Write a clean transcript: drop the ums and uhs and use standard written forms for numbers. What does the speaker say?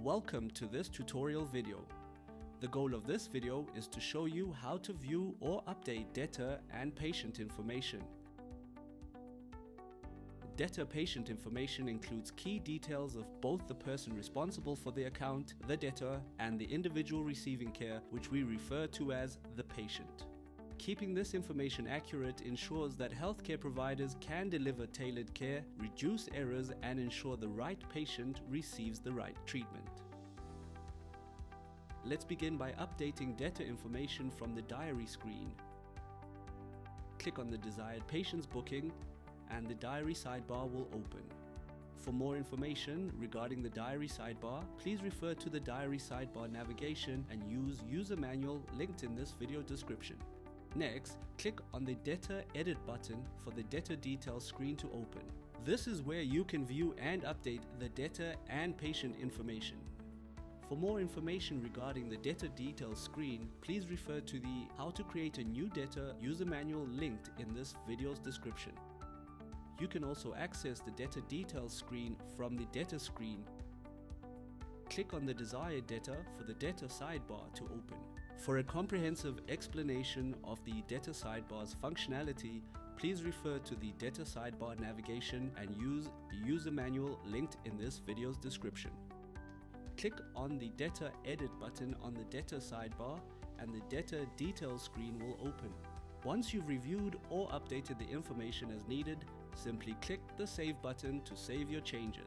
Welcome to this tutorial video. The goal of this video is to show you how to view or update debtor and patient information. Debtor-patient information includes key details of both the person responsible for the account, the debtor, and the individual receiving care, which we refer to as the patient. Keeping this information accurate ensures that healthcare providers can deliver tailored care, reduce errors, and ensure the right patient receives the right treatment. Let's begin by updating debtor information from the diary screen. Click on the desired patient's booking and the diary sidebar will open. For more information regarding the diary sidebar, please refer to the diary sidebar navigation and use user manual linked in this video description. Next, click on the Debtor Edit button for the Debtor Details screen to open. This is where you can view and update the debtor and patient information. For more information regarding the Debtor Details screen, please refer to the How to Create a New Debtor user manual linked in this video's description. You can also access the Debtor Details screen from the Debtor Screen. Click on the desired debtor for the Debtor sidebar to open. For a comprehensive explanation of the Debtor sidebar's functionality, please refer to the Debtor sidebar navigation and use the user manual linked in this video's description. Click on the Debtor Edit button on the Debtor sidebar and the Debtor Details screen will open. Once you've reviewed or updated the information as needed, simply click the Save button to save your changes.